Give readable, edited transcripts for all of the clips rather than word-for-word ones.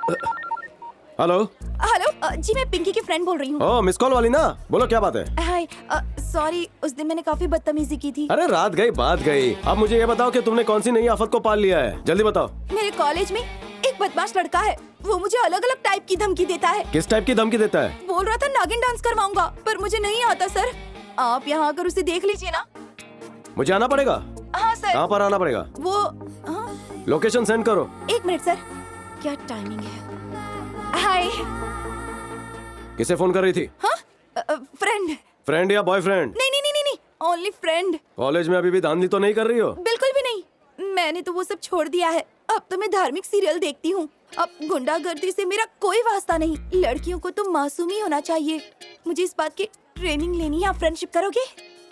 Hello. Hello जी, मैं पिंकी की friend बोल रही हूँ। ओह, मिस कॉल वाली ना, बोलो क्या बात है। हाय, सॉरी, उस दिन मैंने काफी बदतमीजी की थी। अरे रात गई बात गई, अब मुझे ये बताओ कि तुमने कौन सी नई आफत को पाल लिया है, जल्दी बताओ। मेरे कॉलेज में एक बदमाश लड़का है, वो मुझे अलग अलग टाइप की धमकी देता है। किस टाइप की धमकी देता है? बोल रहा था नागिन डांस करवाऊंगा, पर मुझे नहीं आता सर। आप यहाँ आकर उसे देख लीजिए ना। मुझे आना पड़ेगा? हाँ सर। कहाँ पर आना पड़ेगा? वो लोकेशन सेंड करो। एक मिनट सर, क्या टाइमिंग है? हाय। किसे फोन कर रही थी? हाँ, फ्रेंड। फ्रेंड या बॉयफ्रेंड? नहीं नहीं नहीं नहीं, ओनली फ्रेंड। कॉलेज में अभी भी धांधली तो नहीं कर रही हो? बिल्कुल भी नहीं, मैंने तो वो सब छोड़ दिया है। अब तो मैं धार्मिक सीरियल देखती हूँ। अब गुंडागर्दी से मेरा कोई वास्ता नहीं। लड़कियों को तो मासूम ही होना चाहिए। मुझे इस बात की ट्रेनिंग लेनी है। आप फ्रेंडशिप करोगे?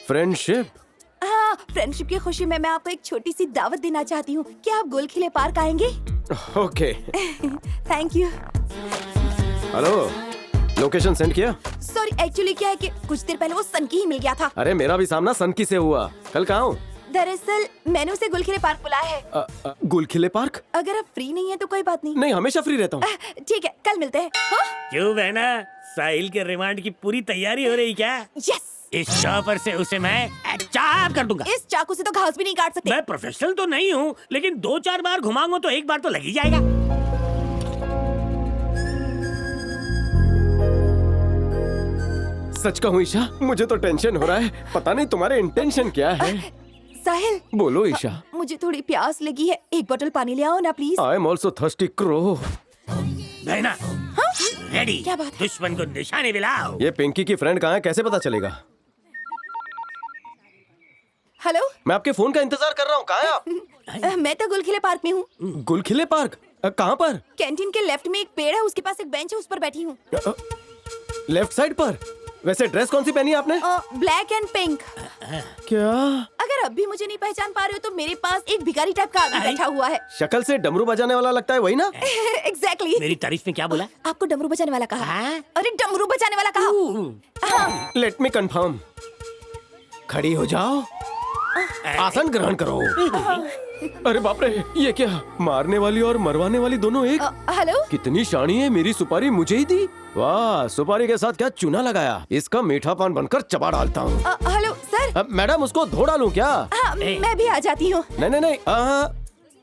फ्रेंडशिप? हाँ, फ्रेंडशिप की खुशी में मैं आपको एक छोटी सी दावत देना चाहती हूँ। क्या आप गोलखिले पार्क आएंगे? Okay. Thank you. Hello, location send किया? सॉरी, एक्चुअली क्या है कि कुछ देर पहले वो सनकी ही मिल गया था। अरे मेरा भी सामना सनकी से हुआ। कल कहाँ हूँ? दरअसल मैंने उसे गुलखिले पार्क बुलाया है। गुलखिले पार्क? अगर आप फ्री नहीं है तो कोई बात नहीं। नहीं, हमेशा फ्री रहता हूँ। ठीक है, कल मिलते हैं। हाँ? क्यों बहना, साहिल के रिमांड की पूरी तैयारी हो रही क्या? यस। इस चॉपर से उसे मैं चाप कर दूंगा। इस चाकू से तो घास भी नहीं काट सकते। मैं प्रोफेशनल तो नहीं हूँ, लेकिन 2-4 बार घुमाऊंगा तो एक बार तो लग ही जाएगा। सच कहूँ ईशा, मुझे तो टेंशन हो रहा है। पता नहीं तुम्हारे इंटेंशन क्या है। साहिल, बोलो ईशा। मुझे थोड़ी प्यास लगी है, एक बोतल पानी ले आओ ना please. I am also thirsty crow. बहना, रेडी? क्या बात? दुश्मन को निशाने पे लाओ। ये पिंकी की फ्रेंड कहाँ है, कैसे पता चलेगा? हेलो। मैं आपके फोन का इंतजार कर रहा हूँ, कहाँ है आप? मैं तो गुलखिले पार्क में हूँ। गुलखिले पार्क? कहाँ पर? कैंटीन के लेफ्ट में एक पेड़ है, उसके पास एक बेंच है, उस पर बैठी हूँ। लेफ्ट साइड पर? वैसे ड्रेस कौन सी पहनी है आपने? Black and pink. क्या? अगर अब भी मुझे नहीं पहचान पा रहे हो तो मेरे पास एक भिखारी टाइप का आदमी बैठा हुआ है। शक्ल से डमरू बजाने वाला लगता है, वही ना? एग्जैक्टली। मेरी तारीफ में क्या बोला? आपको डमरू बजाने वाला कहा? हाँ? अरे डमरू बजाने वाला कहा। हाँ। Let me confirm. खड़ी हो जाओ, आसन ग्रहण करो। अरे बाप रे, ये क्या? मारने वाली और मरवाने वाली दोनों एक? हेलो। कितनी शानी है, मेरी सुपारी मुझे ही दी। वाह, सुपारी के साथ क्या चूना लगाया। इसका मीठा पान बनकर चबा डालता हूँ। Hello sir. मैडम, उसको धो डालूं क्या? हाँ, मैं भी आ जाती हूँ। नहीं नहीं नहीं,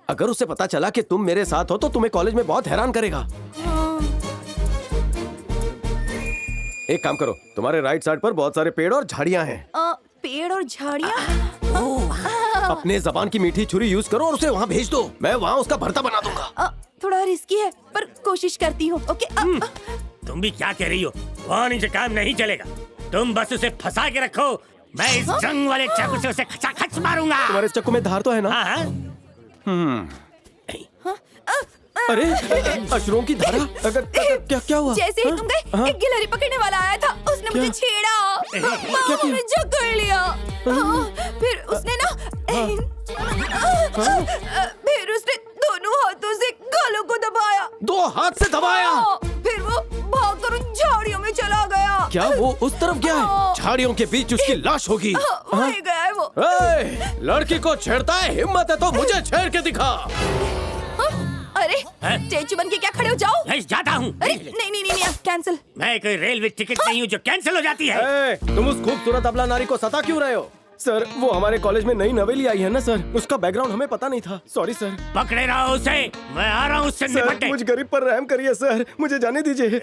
अगर उसे पता चला कि तुम मेरे साथ हो तो तुम्हें कॉलेज में बहुत हैरान करेगा। एक काम करो, तुम्हारे राइट साइड पर बहुत सारे पेड़ और झाड़ियाँ हैं। पेड़ और झाड़ियाँ? अपने जबान की मीठी छुरी यूज करो और उसे वहाँ भेज दो। मैं वहाँ उसका भरता बना दूंगा। थोड़ा रिस्की है, पर कोशिश करती हूँ। ओके। तुम भी क्या कह रही हो? वार्निंग से काम नहीं चलेगा। तुम बस उसे फंसा के रखो, मैं इस जंग वाले चाकू से उसे खचाखच मारूंगा। तुम्हारे चाकू में धार तो है ना? हाँ? अरे अशरों की धारा। क्या क्या हुआ? जैसे ही तुम गए, एक गिलहरी पकड़ने वाला आया था, उसने मुझे छेड़ा, बाहों में जकड़ लिया। फिर उसने ना, फिर उसने दोनों हाथों से गालों को दबाया। 2 हाथ से दबाया? फिर वो भागकर उन झाड़ियों में चला गया। क्या वो उस तरफ गया है? झाड़ियों के बीच उसकी लाश होगी। वहीं गया है वो। लड़की को छेड़ता है, हिम्मत है तो मुझे छेड़ के दिखा। अरे स्टैचू बन के क्या खड़े हो, जाओ। मैं जाता हूँ। अरे नहीं नहीं नहीं, कैंसिल। मैं कोई रेलवे टिकट नहीं हूँ जो कैंसिल हो जाती है। तुम उस खूबसूरत अबला नारी को सता क्यों रहे हो? सर, वो हमारे कॉलेज में नई नवेली आई है ना सर, उसका बैकग्राउंड हमें पता नहीं था। Sorry sir. पकड़े रहो उसे, मैं आ रहा हूँ उससे निपटने। मुझ गरीब पर रहम करिए सर, मुझे जाने दीजिए।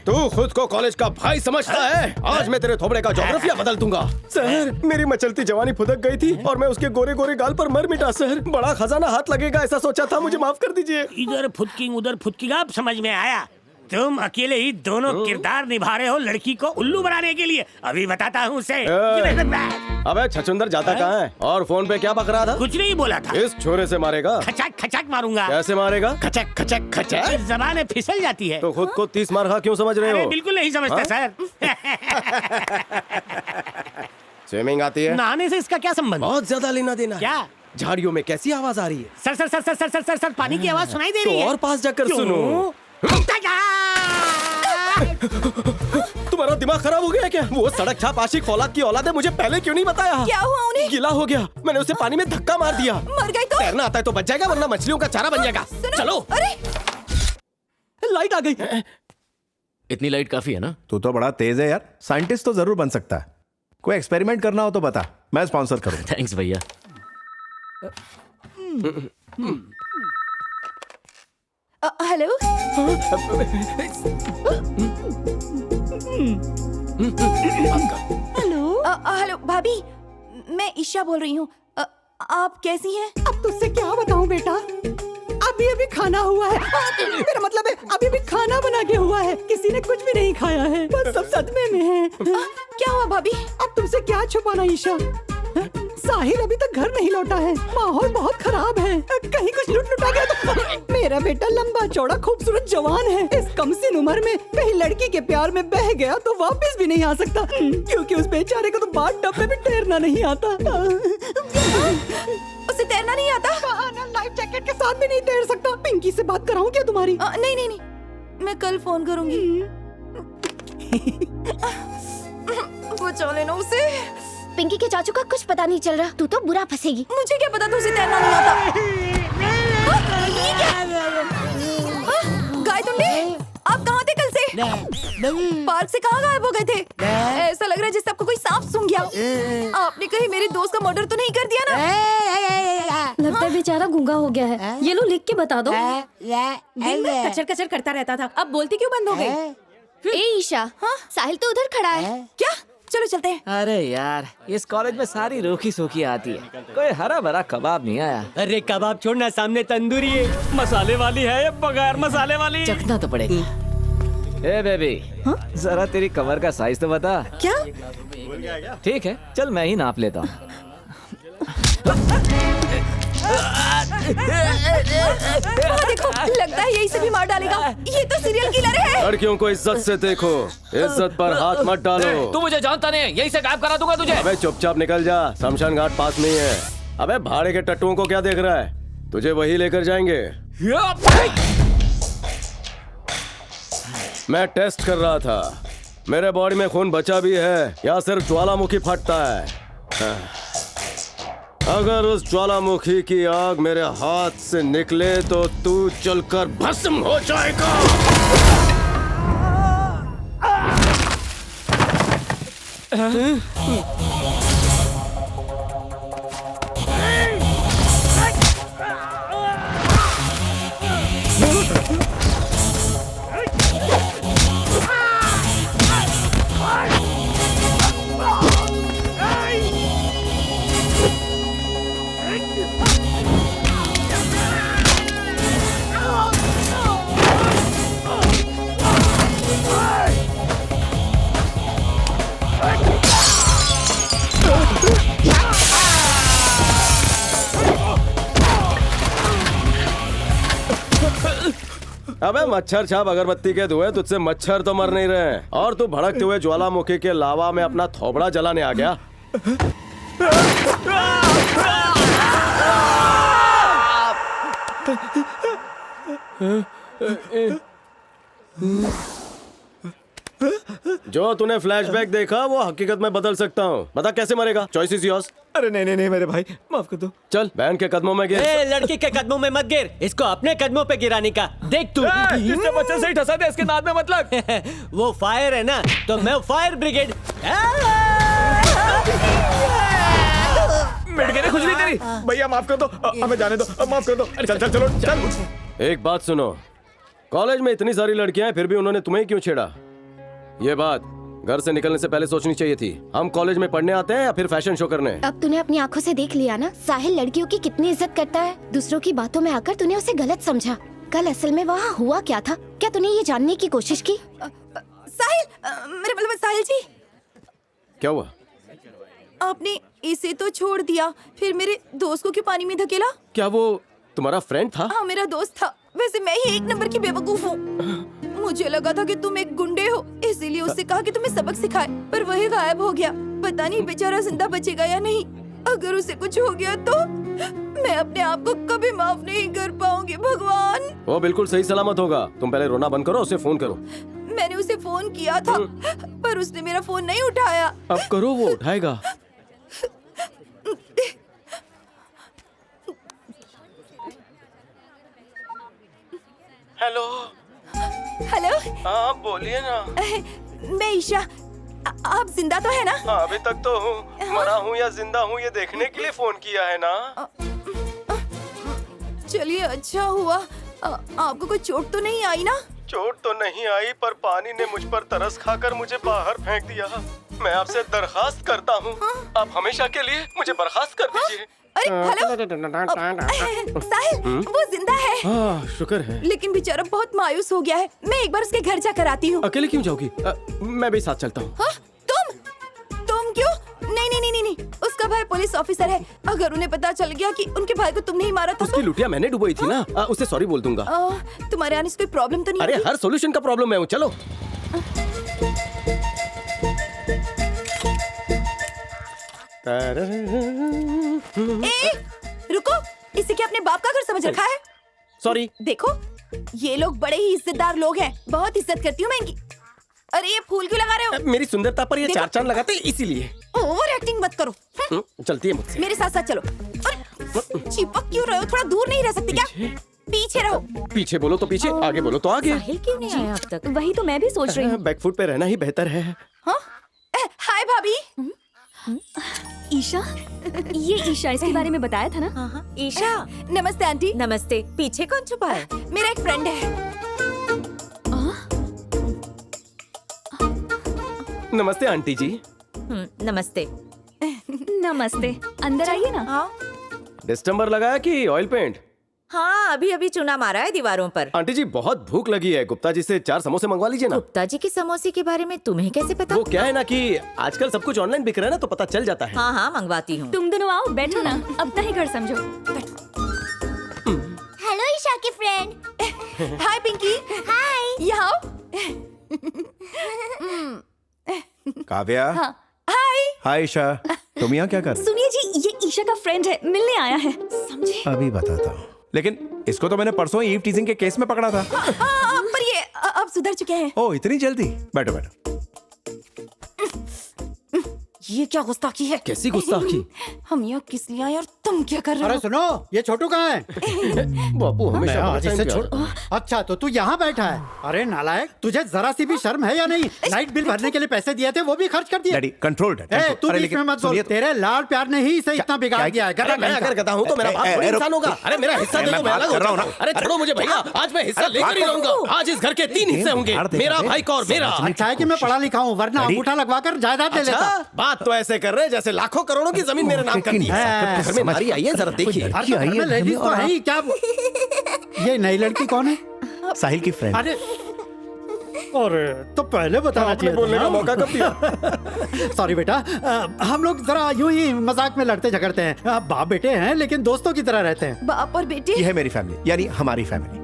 तू खुद को कॉलेज का भाई समझता है? आज मैं तेरे थोबड़े का ज्योग्राफिया बदल दूंगा। सर, मेरी मचलती जवानी फुदक गई थी और मैं उसके गोरे गोरे गाल पर मर मिटा सर। बड़ा खजाना हाथ लगेगा ऐसा सोचा था, मुझे माफ कर दीजिए। इधर फुदकिंग उधर फुदकिंग, अब समझ में आया। तुम अकेले ही दोनों किरदार निभा रहे हो लड़की को उल्लू बनाने के लिए। अभी बताता हूँ उसे। अबे छछुंदर जाता कहाँ है? और फोन पे क्या बक रहा था? कुछ नहीं बोला था। इस छोरे से मारेगा? खचक खचक मारूंगा। कैसे मारेगा? खचक खचक खचक। जबान फिसल जाती है। तो खुद को 30 मार खा क्यों समझ रहे हो? बिल्कुल नहीं समझता सर। स्विमिंग आती है? नहाने से इसका क्या संबंध? बहुत ज्यादा लेना देना। क्या? झाड़ियों में कैसी आवाज आ रही है? Sir sir sir sir sir sir sir, sir पानी की आवाज सुनाई दे रही है। तो और पास जाकर सुनो। तुम्हारा दिमाग खराब हो गया है क्या? वो सड़क छाप आशिक फौलाद की औलाद है, मुझे पहले क्यों नहीं बताया? क्या हुआ उन्हें? गिला हो गया, मैंने उसे पानी में धक्का मार दिया। मर गई तो? तैरना आता है तो बच जाएगा, वरना मछलियों का चारा बन जाएगा। सुनो, चलो। अरे लाइट आ गई। इतनी लाइट काफी है ना? तू तो बड़ा तेज है यार, साइंटिस्ट तो जरूर बन सकता है। कोई एक्सपेरिमेंट करना हो तो बता, मैं स्पॉन्सर करूंगा। थैंक्स भैया। हेलो। हेलो भाभी, मैं ईशा बोल रही हूँ। आप कैसी हैं? अब तुझसे क्या बताऊं बेटा, अभी अभी खाना हुआ है। मेरा मतलब है अभी अभी खाना बना के हुआ है, किसी ने कुछ भी नहीं खाया है, बस सब सदमे में है। क्या हुआ भाभी? अब तुमसे क्या छुपाना ईशा, साहिल अभी तक घर नहीं लौटा है, माहौल बहुत खराब है, कहीं कुछ लुटा गया तो। मेरा बेटा लंबा चौड़ा खूबसूरत जवान है, इस कमसिन उम्र में कहीं लड़की के प्यार में बह गया तो वापस भी नहीं आ सकता, क्योंकि उस बेचारे को तो बाट डब्बे में तैरना नहीं आता। उसे तैरना नहीं आता? लाइफ जैकेट के साथ भी नहीं तैर सकता। पिंकी से बात कराऊं क्या तुम्हारी? नहीं नहीं नहीं, मैं कल फोन करूंगी। बचा लेना उसे। पिंकी के चाचू का कुछ पता नहीं चल रहा, तू तो बुरा फंसेगी। मुझे क्या पता, तुझे तैरना नहीं आता। ये क्या? गाय तुंडे, आप कहाँ थे कल से? पार्क से कहाँ गायब हो गए थे? ऐसा लग रहा है जैसे आपको कोई सांप सूंघ गया। आपने कहीं मेरे दोस्त का मर्डर तो नहीं कर दिया ना? लगता है बेचारा गूंगा हो गया है, ये लो लिख के बता दो। दिन भर कचर कचर करता रहता था, अब बोलती क्यों बंद हो गई? ए ईशा, साहिल तो उधर खड़ा है। क्या? चलो चलते हैं। अरे यार, इस कॉलेज में सारी रूखी सूखी आती है, कोई हरा भरा कबाब नहीं आया। अरे कबाब छोड़ना, सामने तंदूरी है, मसाले वाली है या बगैर मसाले वाली? चखना तो पड़ेगा। ए बेबी, जरा तेरी कमर का साइज तो बता। क्या? ठीक है, चल मैं ही नाप लेता हूँ। देखो, लगता है यही से भी मार डालेगा। ये तो सीरियल किलर है। लड़कियों को इज्जत से देखो, इज्जत पर हाथ मत डालो। तू मुझे जानता नहीं है, यही से गायब करा दूंगा तुझे। अबे चुपचाप निकल जा, शमशान घाट पास में ही है। अबे भाड़े के टट्टुओं को क्या देख रहा है, तुझे वही लेकर जाएंगे। मैं टेस्ट कर रहा था, मेरे बॉडी में खून बचा भी है या सिर्फ ज्वालामुखी फटता है। अगर उस ज्वालामुखी की आग मेरे हाथ से निकले तो तू जलकर भस्म हो जाएगा। अबे मच्छर छाप अगरबत्ती के धुएं, तुझसे मच्छर तो मर नहीं रहे हैं, और तू भड़कते हुए ज्वालामुखी के लावा में अपना थोबड़ा जलाने आ गया। जो तूने फ्लैशबैक देखा वो हकीकत में बदल सकता हूँ। बता कैसे मरेगा? Choice is yours. अरे नहीं नहीं नहीं मेरे भाई, माफ कर दो। चल बहन के कदमों में गिर। ए, लड़की के कदमों में मत गिर, इसको अपने कदमों पे गिराने का देख तू। इससे बच्चे से ही ठसा दे, इसके नाद में मतलब। वो फायर है ना, तो मैं फायर ब्रिगेड। मिट गई खुजली तेरी। भैया माफ कर दो, हमें जाने दो, माफ कर दो। चल चल चलो चल। एक बात सुनो, कॉलेज में इतनी सारी लड़कियां हैं, फिर भी उन्होंने तुम्हें क्यों छेड़ा? ये बात घर से निकलने से पहले सोचनी चाहिए थी। हम कॉलेज में पढ़ने आते हैं या फिर फैशन शो करने? अब तूने अपनी आंखों से देख लिया ना, साहिल लड़कियों की कितनी इज्जत करता है। दूसरों की बातों में आकर तूने उसे गलत समझा। कल असल में वहाँ हुआ क्या था, क्या तूने ये जानने की कोशिश की? साहिल, मेरे मतलब साहिल जी, क्या हुआ? आपने इसे तो छोड़ दिया, फिर मेरे दोस्त को क्यों पानी में धकेला? क्या वो तुम्हारा फ्रेंड था? हाँ, मेरा दोस्त था। वैसे मैं ही एक नंबर की बेवकूफ हूँ। मुझे लगा था कि तुम एक गुंडे हो, इसीलिए उससे कहा कि तुम्हें सबक सिखाए, पर वही गायब हो गया। पता नहीं बेचारा जिंदा बचेगा या नहीं। अगर उसे कुछ हो गया तो मैं अपने आप को कभी माफ नहीं कर पाऊंगी। भगवान, वो बिल्कुल सही सलामत होगा। तुम पहले रोना बंद करो, उसे फोन करो। मैंने उसे फोन फोन किया था पर उसने मेरा फोन नहीं उठाया। अब करो, वो उठाएगा। हेलो। हेलो, हाँ बोलिए ना। मैं ईशा। आप जिंदा तो है ना? हाँ अभी तक तो हूँ, मरा हूँ या जिंदा हूँ ये देखने के लिए फोन किया है ना। चलिए अच्छा हुआ। आपको कोई चोट तो नहीं आई ना? चोट तो नहीं आई पर पानी ने मुझ पर तरस खाकर मुझे बाहर फेंक दिया। मैं आपसे दरखास्त करता हूँ, आप हमेशा के लिए मुझे बर्खास्त कर दीजिए। अरे हेलो साहिल, वो जिंदा है। हाँ शुक्र है। लेकिन बेचारा बहुत मायूस हो गया है। मैं एक बार उसके घर जाकर आती हूँ। अकेले क्यों जाओगी? मैं भी साथ चलता हूँ। हाँ? तुम क्यों? नहीं, उसका भाई पुलिस ऑफिसर है। अगर उन्हें पता चल गया कि उनके भाई को तुमने ही मारा था उसकी लुटिया मैंने डुबोई थी ना, उससे सॉरी बोल दूंगा। तुम्हारे आने से कोई प्रॉब्लम तो नहीं? अरे हर सॉल्यूशन का प्रॉब्लम मैं हूँ, चलो। रुको, इसे क्या अपने बाप का घर समझ रखा है? सॉरी। देखो ये लोग बड़े ही इज्जतदार लोग हैं, बहुत इज्जत करती हूँ मैं इनकी। अरे ये फूल क्यों लगा रहे हो? मेरी सुंदरता पर ये देखो। चार चांद लगाते हैं इसीलिए। ओवर एक्टिंग मत करो। चलती है मुझसे। मेरे साथ साथ चलो। अरे चिपक क्यों रहे हो? थोड़ा दूर नहीं रह सकते क्या? पीछे रहो। पीछे बोलो तो पीछे, आगे बोलो तो आगे। साहिल क्यों नहीं आया अब तक? वही तो मैं भी सोच रही हूँ। बैकफुट पे रहना ही बेहतर है। हाय भाभी। ईशा, ये ईशा, इसके बारे में बताया था ना? हाँ, ईशा। नमस्ते आंटी। नमस्ते। पीछे कौन छुपा है? मेरा एक फ्रेंड है। नमस्ते आंटी जी। नमस्ते। नमस्ते, अंदर आइए ना। हाँ डिस्टेम्बर लगाया कि ऑयल पेंट? हाँ, अभी चूना मारा है दीवारों पर। आंटी जी बहुत भूख लगी है, गुप्ता जी से 4 समोसे मंगवा लीजिए ना। गुप्ता जी के समोसे के बारे में तुम्हें कैसे पता? वो क्या है ना कि आजकल सब कुछ ऑनलाइन बिक रहा है ना, तो पता चल जाता है। हाँ मंगवाती हूँ। तुम दोनों आओ, बैठो ना, अपना ही घर समझो। हेलो ईशा की फ्रेंड। हाय पिंकी। हाय। यहाँ आओ। काव्या। हाय। हाय ईशा, तुम यहाँ क्या कर रहे सुनिए जी, ये ईशा का फ्रेंड है, मिलने आया है। समझे? हो? अभी बताता हूँ। लेकिन इसको तो मैंने परसों ईव टीजिंग के केस में पकड़ा था। पर ये अब सुधर चुके हैं। ओ इतनी जल्दी? बैठो बैठो। ये क्या गुस्ताखी है? कैसी गुस्ताखी? हम यहाँ किस लिए आए और तुम क्या कर रहे अरे हो? सुनो, ये छोटू कहाँ है? बापू हमेशा मैं बड़ा आज टाइम इसे पे छोड़। आता है। अच्छा तो तू यहाँ बैठा है? अरे नालायक, तुझे जरा सी भी शर्म है या नहीं? लाइट बिल भरने के लिए पैसे दिए थे, वो भी खर्च कर दिए। डैडी कंट्रोल ए, तू बीच में मत बोल। तेरे लाल प्यार ने ही इसे इतना बिगाड़ दिया है। अरे मैं अगर गधा हूँ तो मेरा बाप थोड़ी इंसान होगा। अरे मेरा हिस्सा दे दो, मैं अलग हो जाऊँ ना। अरे छोड़ो मुझे भैया, आज मैं हिस्सा लेकर ही रहूंगा। आज इस घर के 3 हिस्से होंगे, मेरा, भाई का और मेरा। अच्छा है कि मैं पढ़ा लिखा हूँ, वरना अंगूठा लगवा कर जायदाद ले लेता। अच्छा, बात तो ऐसे कर रहे हैं जैसे लाखों करोड़ों की जमीन मेरे नाम करती है। घर में नारी आई है, जरा देखिए। अरे घर में लेडीज तो है ही क्या? ये नई लड़की कौन है? साहिल की फ्रेंड। अरे तो पहले बताना चाहिए। बोलने का मौका कब दिया? सॉरी बेटा, हम लोग जरा यूं ही मजाक में लड़ते झगड़ते हैं। बाप बेटे हैं लेकिन दोस्तों की तरह रहते हैं। बाप और बेटे? ये है मेरी फैमिली, यानी हमारी फैमिली।